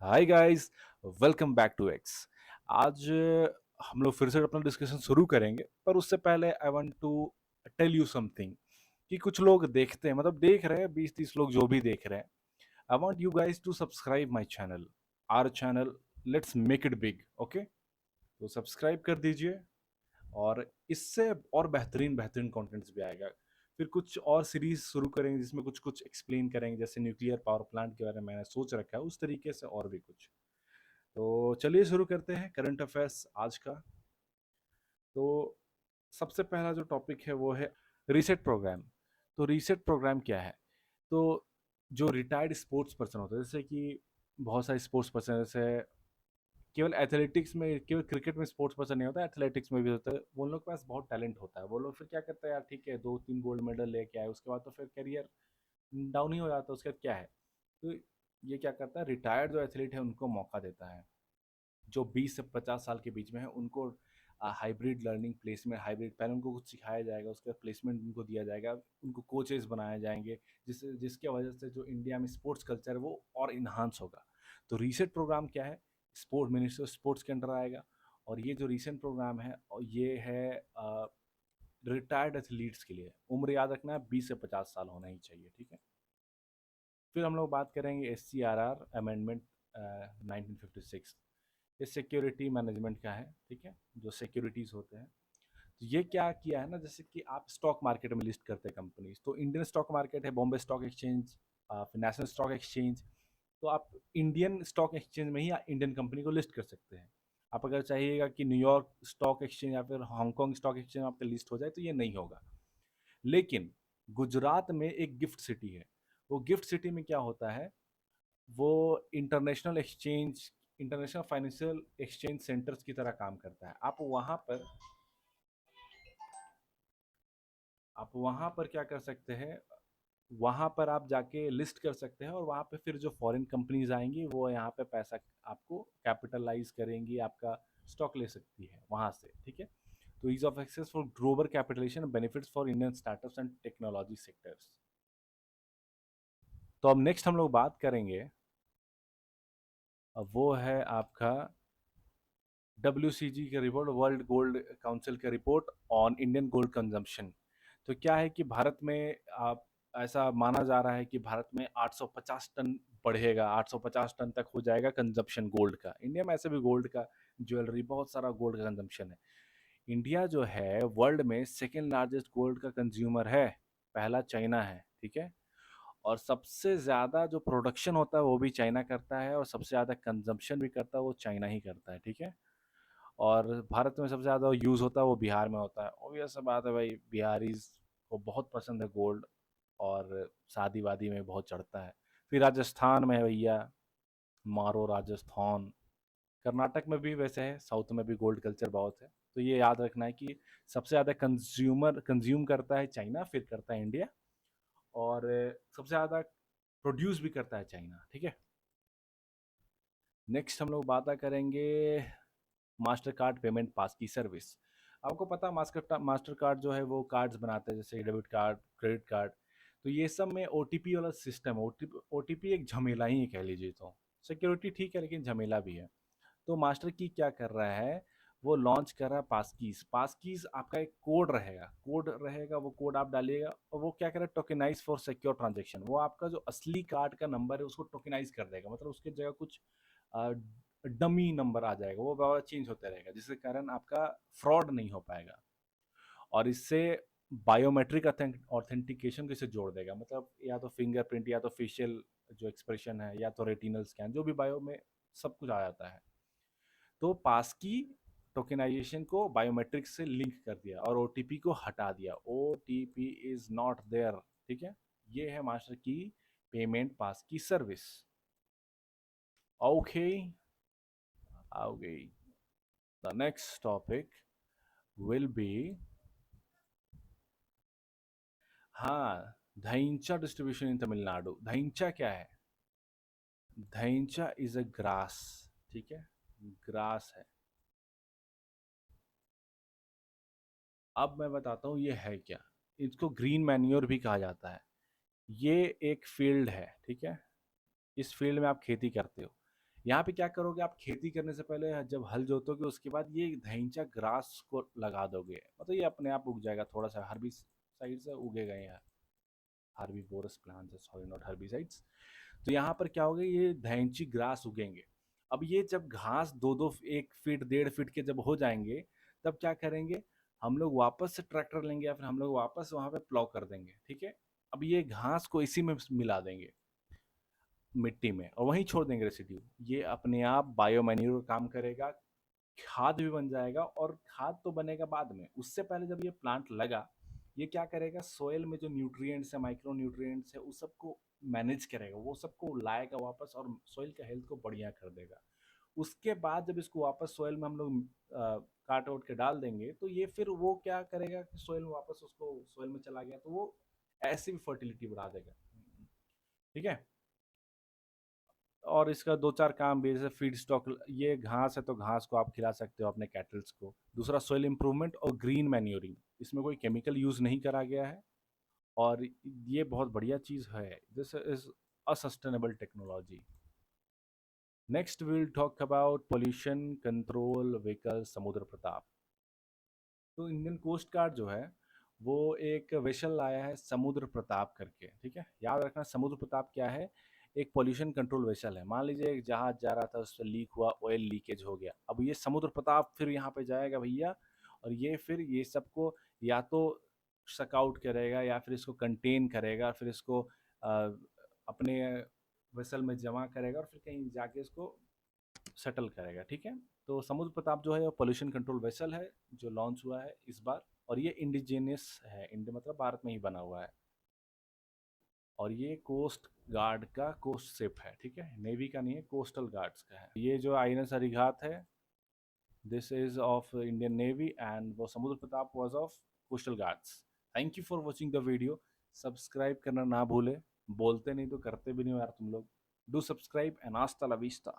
Hi guys, welcome back to X. आज हम लोग फिर से अपना डिस्कशन शुरू करेंगे, पर उससे पहले I want to tell you something कि कुछ लोग देखते हैं, मतलब देख रहे हैं 20-30 लोग जो भी देख रहे हैं। I want you guys to subscribe my channel, our channel. Let's make it big, okay? तो सब्सक्राइब कर दीजिए और इससे और बेहतरीन बेहतरीन कंटेंट्स भी आएगा। फिर कुछ और सीरीज शुरू करेंगे जिसमें कुछ कुछ एक्सप्लेन करेंगे, जैसे न्यूक्लियर पावर प्लांट के बारे में मैंने सोच रखा है, उस तरीके से और भी कुछ। तो चलिए शुरू करते हैं करंट अफेयर्स आज का। तो सबसे पहला जो टॉपिक है वो है रीसेट प्रोग्राम। तो रीसेट प्रोग्राम क्या है? तो जो रिटायर्ड स्पोर्ट्स पर्सन होते हैं, जैसे कि बहुत सारे स्पोर्ट्स पर्सन, जैसे केवल एथलेटिक्स में, केवल क्रिकेट में स्पोर्ट्स पर्सन नहीं होता, एथलेटिक्स में भी होता है। वो लोग के पास बहुत टैलेंट होता है। वो लोग फिर क्या करते हैं, यार ठीक है 2-3 गोल्ड मेडल लेके आए, उसके बाद तो फिर करियर डाउन ही हो जाता है। उसके बाद क्या है? तो ये क्या करता है, रिटायर्ड जो एथलीट है उनको मौका देता है, जो 20 से 50 साल के बीच में है। उनको हाइब्रिड लर्निंग, प्लेसमेंट, हाइब्रिड पहले उनको कुछ सिखाया जाएगा, उसके बाद प्लेसमेंट उनको दिया जाएगा, उनको कोचेस बनाए जाएंगे, जिसके वजह से जो इंडिया में स्पोर्ट्स कल्चर है वो और इन्हांस होगा। तो रीसेट प्रोग्राम क्या है? स्पोर्ट मिनिस्टर स्पोर्ट्स के अंडर आएगा। और ये जो रीसेंट प्रोग्राम है, और ये है रिटायर्ड एथलीट्स के लिए। उम्र याद रखना है, 20 से 50 साल होना ही चाहिए, ठीक है? फिर हम लोग बात करेंगे SCRR अमेंडमेंट 1956। ये सिक्योरिटी मैनेजमेंट का है, ठीक है? जो सिक्योरिटीज होते हैं, तो ये क्या किया है ना, जैसे कि आप स्टॉक मार्केट में लिस्ट करते हैं कंपनीज, तो इंडियन स्टॉक मार्केट है, बॉम्बे स्टॉक एक्सचेंज, फिर नेशनल स्टॉक एक्सचेंज। तो आप इंडियन स्टॉक एक्सचेंज में ही इंडियन कंपनी को लिस्ट कर सकते हैं। आप अगर चाहिएगा कि न्यूयॉर्क स्टॉक एक्सचेंज या फिर हांगकांग स्टॉक एक्सचेंज आपका लिस्ट हो जाए, तो ये नहीं होगा। लेकिन गुजरात में एक गिफ्ट सिटी है। वो गिफ्ट सिटी में क्या होता है, वो international exchange, international financial exchange centres की तरह काम करता है। आप वहाँ पर क्या कर सकते हैं, वहाँ पर आप जाके लिस्ट कर सकते हैं, और वहाँ पे फिर जो फॉरेन कंपनीज आएंगी वो यहाँ पे पैसा आपको कैपिटलाइज करेंगी, आपका स्टॉक ले सकती है वहाँ से, ठीक है? तो ease of access for global capitalization, benefits for Indian startups and technology sectors. तो अब नेक्स्ट हम लोग बात करेंगे, अब वो है आपका WCG का रिपोर्ट, वर्ल्ड गोल्ड काउंसिल का report on Indian gold consumption. तो क्या है कि भारत में आप, ऐसा माना जा रहा है कि भारत में 850 टन बढ़ेगा, 850 टन तक हो जाएगा कंजम्पशन गोल्ड का। इंडिया में ऐसे भी गोल्ड का, ज्वेलरी, बहुत सारा गोल्ड का कंजम्पशन है। इंडिया जो है वर्ल्ड में सेकेंड लार्जेस्ट गोल्ड का कंज्यूमर है। पहला चाइना है, ठीक है? और सबसे ज़्यादा जो प्रोडक्शन होता है वो भी चाइना करता है, और सबसे ज़्यादा कंजम्पशन भी करता है वो चाइना ही करता है, ठीक है? और भारत में सबसे ज़्यादा यूज़ होता है वो बिहार में होता है। ऑब्वियस सा बात है भाई, बिहारीज को बहुत पसंद है गोल्ड, और शादी वादी में बहुत चढ़ता है। फिर राजस्थान में है भैया, मारो राजस्थान। कर्नाटक में भी वैसे है, साउथ में भी गोल्ड कल्चर बहुत है। तो ये याद रखना है कि सबसे ज़्यादा कंज्यूम करता है चाइना, फिर करता है इंडिया, और सबसे ज़्यादा प्रोड्यूस भी करता है चाइना, ठीक है? नेक्स्ट हम लोग बात करेंगे मास्टर कार्ड पेमेंट पास की सर्विस। आपको पता है मास्टर कार्ड जो है वो कार्ड्स बनाते हैं, जैसे डेबिट कार्ड, क्रेडिट कार्ड। तो ये सब में OTP वाला सिस्टम है। OTP एक झमेला ही है, कह लीजिए। तो सिक्योरिटी ठीक है, लेकिन झमेला भी है। तो मास्टर की क्या कर रहा है, वो लॉन्च कर रहा है पासकीज। पासकीज आपका एक कोड रहेगा, वो कोड आप डालिएगा, और वो क्या कर रहा है, टोकेनाइज फॉर सिक्योर ट्रांजेक्शन। वो आपका जो असली कार्ड का नंबर है उसको टोकेनाइज कर देगा, मतलब उसके जगह कुछ डमी नंबर आ जाएगा, वो बार चेंज होता रहेगा, जिसके कारण आपका फ्रॉड नहीं हो पाएगा। और इससे बायोमेट्रिक ऑथेंटिकेशन को इसे जोड़ देगा, मतलब या तो फिंगरप्रिंट, या तो फेशियल जो एक्सप्रेशन है, या तो रेटिनल स्कैन, जो भी बायो में सब कुछ आ जाता है। तो पास की टोकेनाइजेशन को बायोमेट्रिक से लिंक कर दिया, और OTP को हटा दिया। OTP इज नॉट देयर, ठीक है? ये है मास्टर की पेमेंट पास की सर्विस। ओके, आओगे। The next topic will be, हाँ, धैंचा डिस्ट्रीब्यूशन इन तमिलनाडु। धैंचा क्या है? धैंचा इज अ ग्रास, ठीक है? ग्रास है। अब मैं बताता हूँ ये है क्या। इसको ग्रीन मैन्योर भी कहा जाता है। ये एक फील्ड है, ठीक है? इस फील्ड में आप खेती करते हो। यहाँ पे क्या करोगे आप, खेती करने से पहले जब हल जोतोगे उसके बाद ये धैंचा ग्रास को लगा दोगे, मतलब ये अपने आप उग जाएगा, थोड़ा सा हर्बिसाइड से उगेगा यहाँ, herbivorous plants, sorry not herbicides. तो यहाँ पर क्या होगा, ये धैंची ग्रास उगेंगे। अब ये जब घास दो दो 1 फीट 1.5 फीट के जब हो जाएंगे, तब क्या करेंगे, हम लोग वापस से ट्रैक्टर लेंगे या फिर हम लोग वापस वहां पे प्लॉ कर देंगे, ठीक है। अब ये घास को इसी में मिला देंगे, मिट्टी में, और वहीं छोड़ देंगे रेसिड्यू। ये अपने आप बायो मैन्यूर का काम करेगा, खाद भी बन जाएगा, और खाद तो बनेगा बाद में, उससे पहले जब ये प्लांट लगा, ये क्या करेगा, सोयल में जो न्यूट्रिएंट्स है, माइक्रो न्यूट्रिएंट्स है, उस सबको मैनेज करेगा, वो सबको लाएगा वापस और सोयल का हेल्थ को बढ़िया कर देगा। उसके बाद जब इसको वापस सोयल में हम लोग काट उट के डाल देंगे, तो ये फिर वो क्या करेगा कि सोयल में वापस उसको, सोयल में चला गया तो वो ऐसे भी फर्टिलिटी बढ़ा देगा, ठीक है। और इसका 2-4 काम भी, जैसे फीड स्टॉक, ये घास है तो घास को आप खिला सकते हो अपने कैटल्स को। दूसरा सॉइल इम्प्रूवमेंट और ग्रीन मैन्योरिंग, इसमें कोई केमिकल यूज़ नहीं करा गया है, और ये बहुत बढ़िया चीज़ है, this is a sustainable technology. Next will talk about pollution control vehicle समुद्र प्रताप। तो इंडियन कोस्ट गार्ड जो है, वो एक वेसल लाया है समुद्र प्रताप करके, ठीक है। याद रखना समुद्र प्रताप क्या है, एक पोल्यूशन कंट्रोल वेसल है। मान लीजिए एक जहाज जा रहा था, उससे लीक हुआ, ऑयल लीकेज हो गया, अब ये समुद्र प्रताप फिर यहाँ पे जाएगा भैया, और ये फिर ये सबको या तो सक आउट करेगा या फिर इसको कंटेन करेगा, फिर इसको अपने वेसल में जमा करेगा और फिर कहीं जाके इसको सेटल करेगा, ठीक है। तो समुद्र प्रताप जो है पोल्यूशन कंट्रोल वेसल है, जो लॉन्च हुआ है इस बार, और ये इंडिजिनियस है, इंडिया मतलब भारत में ही बना हुआ है, और ये कोस्ट गार्ड का कोस्ट शिप है, ठीक है, नेवी का नहीं है, कोस्टल गार्ड्स का है। ये जो आईएनएस अरिघात है, this is of Indian navy, and वो समुद्र Pratap was of coastal guards. Thank you for watching the video. Subscribe करना ना भूले, बोलते नहीं तो करते भी नहीं हो यार तुम लोग। डू सब्सक्राइब एंड आस्ता ला विस्टा।